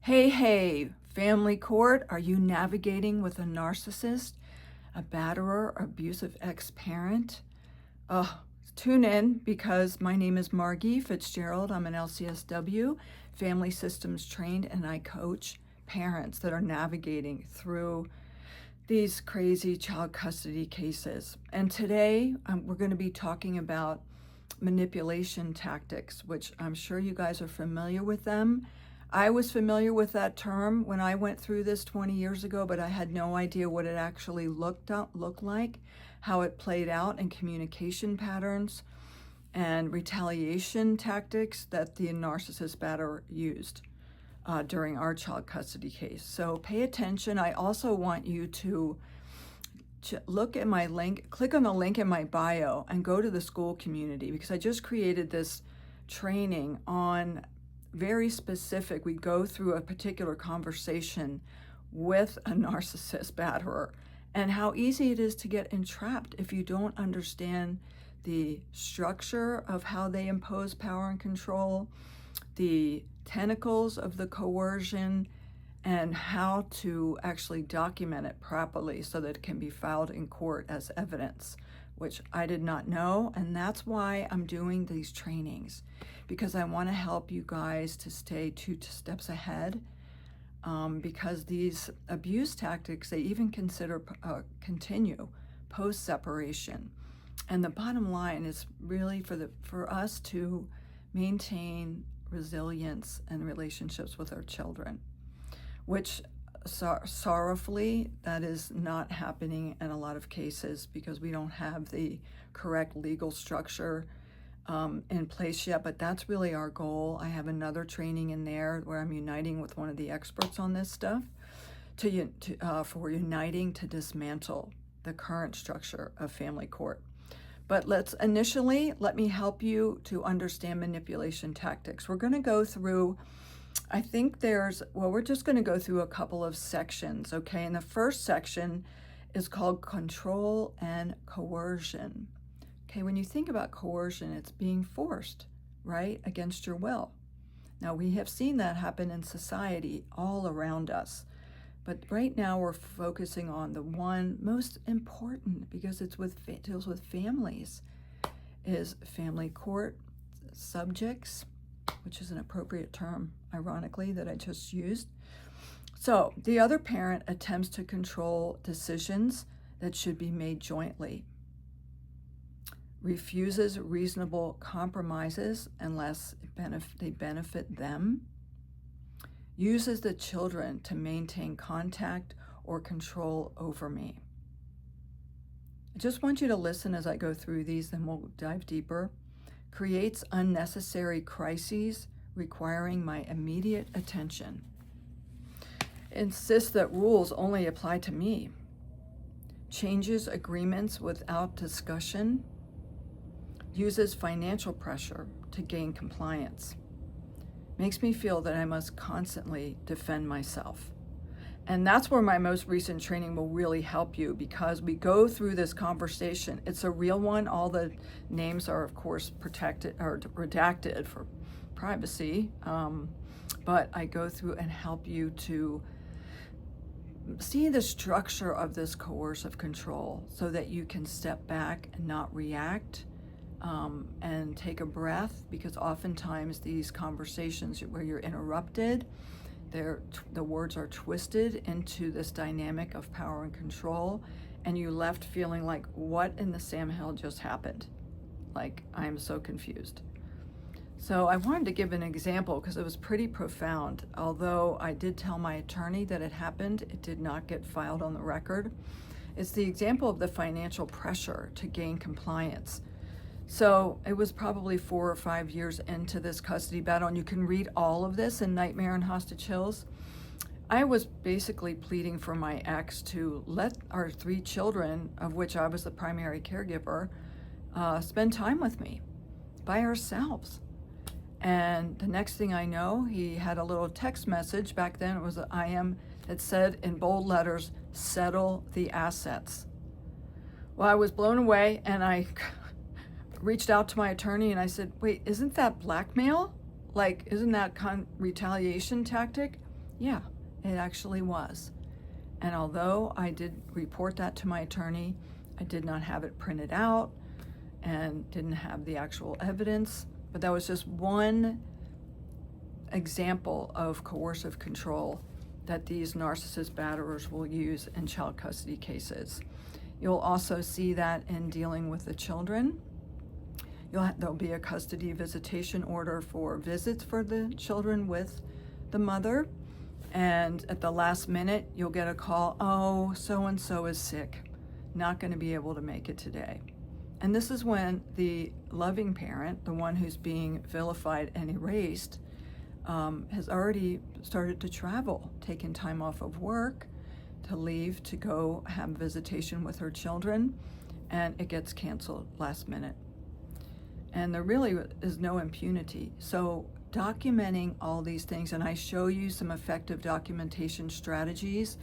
Hey, family court, are you navigating with a narcissist, a batterer, abusive ex-parent? Tune in because my name is Margie Fitzgerald. I'm an LCSW, family systems trained, and I coach parents that are navigating through these crazy child custody cases. And today we're going to be talking about manipulation tactics, which I'm sure you guys are familiar with them. I was familiar with that term when I went through this 20 years ago, but I had no idea what it actually looked like, how it played out in communication patterns and retaliation tactics that the narcissist batterer used during our child custody case. So pay attention. I also want you to look at my link, click on the link in my bio and go to the school community, because I just created this training on very specific. We go through a particular conversation with a narcissist batterer and how easy it is to get entrapped if you don't understand the structure of how they impose power and control, the tentacles of the coercion, and how to actually document it properly so that it can be filed in court as evidence, which I did not know. And that's why I'm doing these trainings, because I want to help you guys to stay 2 steps ahead, because these abuse tactics, they even consider continue post-separation. And the bottom line is really for us to maintain resilience and relationships with our children, which sorrowfully, that is not happening in a lot of cases because we don't have the correct legal structure in place yet, but that's really our goal. I have another training in there where I'm uniting with one of the experts on this stuff for uniting to dismantle the current structure of family court. But let me help you to understand manipulation tactics. We're going to go through, I think we're just going to go through a couple of sections, okay? And the first section is called control and coercion. Okay, when you think about coercion, it's being forced, right, against your will. Now, we have seen that happen in society all around us. But right now we're focusing on the one most important, because it deals with families, is family court subjects, which is an appropriate term, ironically, that I just used. So the other parent attempts to control decisions that should be made jointly, refuses reasonable compromises unless they benefit them, uses the children to maintain contact or control over me. I just want you to listen as I go through these, then we'll dive deeper. Creates unnecessary crises requiring my immediate attention. Insists that rules only apply to me. Changes agreements without discussion. Uses financial pressure to gain compliance. Makes me feel that I must constantly defend myself. And that's where my most recent training will really help you, because we go through this conversation. It's a real one. All the names are, of course, protected or redacted for privacy. But I go through and help you to see the structure of this coercive control so that you can step back and not react, and take a breath, because oftentimes these conversations where you're interrupted, the words are twisted into this dynamic of power and control, and you left feeling like, what in the Sam Hill just happened? Like, I'm so confused. So I wanted to give an example because it was pretty profound. Although I did tell my attorney that it happened, it did not get filed on the record. It's the example of the financial pressure to gain compliance. So it was probably 4 or 5 years into this custody battle, and you can read all of this in Nightmare on Hostage Hills. I was basically pleading for my ex to let our 3 children, of which I was the primary caregiver, spend time with me by ourselves. And the next thing I know, he had a little text message. Back then it was an IM that said in bold letters, "Settle the assets." Well, I was blown away, and I reached out to my attorney and I said, wait, isn't that blackmail? Like, isn't that retaliation tactic? Yeah, it actually was. And although I did report that to my attorney, I did not have it printed out and didn't have the actual evidence. But that was just one example of coercive control that these narcissist batterers will use in child custody cases. You'll also see that in dealing with the children. There'll be a custody visitation order for visits for the children with the mother. And at the last minute, you'll get a call, oh, so-and-so is sick, not going to be able to make it today. And this is when the loving parent, the one who's being vilified and erased, has already started to travel, taken time off of work to leave to go have visitation with her children, and it gets canceled last minute. And there really is no impunity. So documenting all these things, and I show you some effective documentation strategies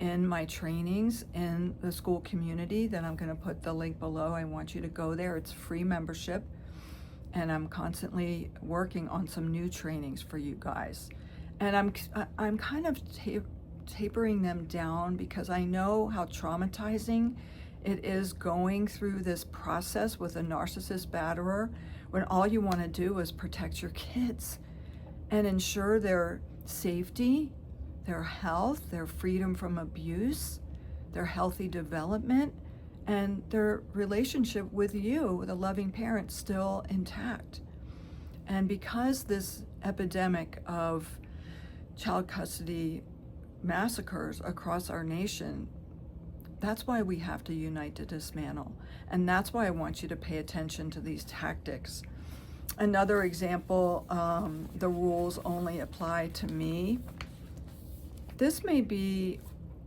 in my trainings in the school community that I'm going to put the link below. I want you to go there. It's free membership, and I'm constantly working on some new trainings for you guys. And I'm kind of tapering them down because I know how traumatizing it is going through this process with a narcissist batterer when all you want to do is protect your kids and ensure their safety, their health, their freedom from abuse, their healthy development, and their relationship with you, the loving parent, still intact. And because this epidemic of child custody massacres across our nation, that's why we have to unite to dismantle. And that's why I want you to pay attention to these tactics. Another example, the rules only apply to me. This may be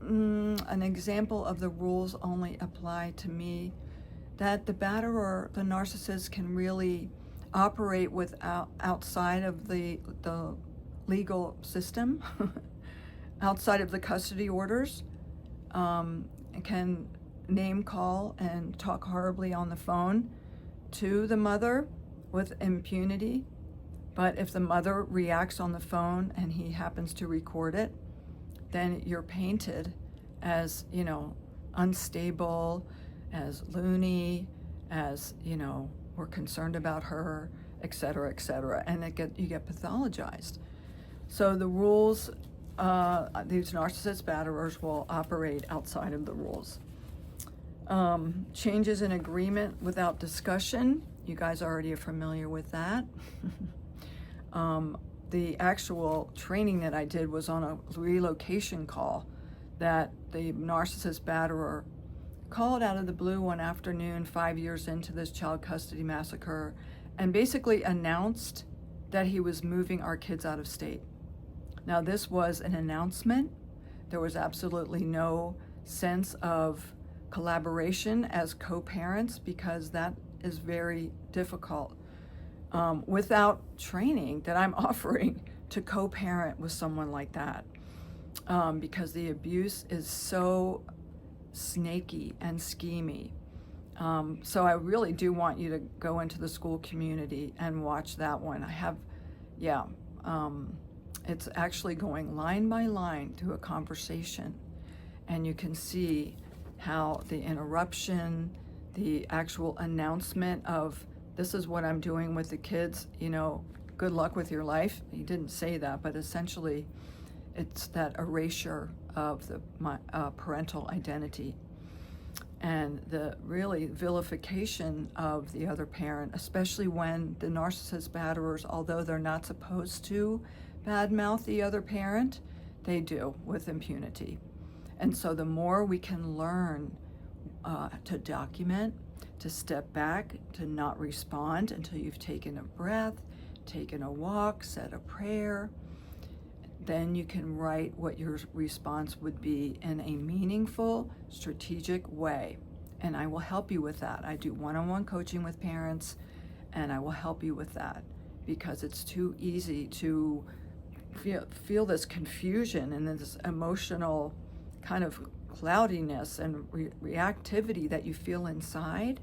an example of the rules only apply to me, that the batterer, the narcissist, can really operate outside of the legal system, outside of the custody orders. Can name call and talk horribly on the phone to the mother with impunity. But if the mother reacts on the phone and he happens to record it, then you're painted as, unstable, as loony, as, we're concerned about her, et cetera, and you get pathologized. So the rules, these narcissist batterers will operate outside of the rules. Changes in agreement without discussion. You guys already are familiar with that. The actual training that I did was on a relocation call that the narcissist batterer called out of the blue one afternoon 5 years into this child custody massacre and basically announced that he was moving our kids out of state. Now, this was an announcement. There was absolutely no sense of collaboration as co-parents because that is very difficult. Without training that I'm offering to co-parent with someone like that, because the abuse is so snaky and schemy. So I really do want you to go into the school community and watch that one. It's actually going line by line through a conversation, and you can see how the interruption, the actual announcement of this is what I'm doing with the kids, good luck with your life. He didn't say that, but essentially it's that erasure of the parental identity and the really vilification of the other parent, especially when the narcissist batterers, although they're not supposed to badmouth the other parent, they do with impunity. And so the more we can learn to document, to step back, to not respond until you've taken a breath, taken a walk, said a prayer, then you can write what your response would be in a meaningful, strategic way. And I will help you with that. I do one-on-one coaching with parents, and I will help you with that because it's too easy to feel this confusion and this emotional kind of cloudiness and reactivity that you feel inside,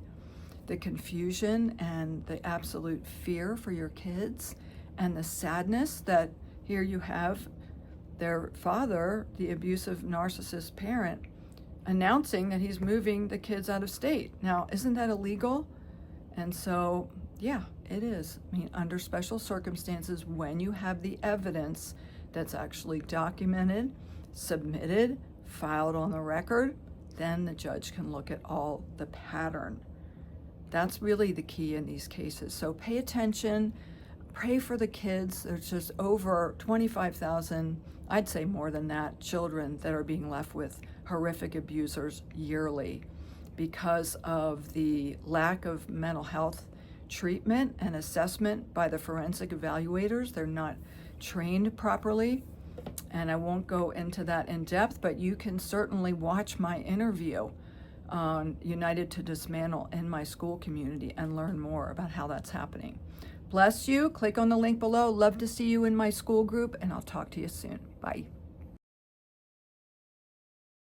the confusion and the absolute fear for your kids, and the sadness that here you have their father, the abusive narcissist parent, announcing that he's moving the kids out of state. Now, isn't that illegal? And so, yeah, it is. I mean, under special circumstances, when you have the evidence that's actually documented, submitted, filed on the record, then the judge can look at all the pattern. That's really the key in these cases. So pay attention, pray for the kids. There's just over 25,000, I'd say more than that, children that are being left with horrific abusers yearly because of the lack of mental health treatment and assessment by the forensic evaluators. They're not trained properly. And I won't go into that in depth, but you can certainly watch my interview on United to Dismantle in my school community and learn more about how that's happening. Bless you. Click on the link below. Love to see you in my school group, and I'll talk to you soon. Bye.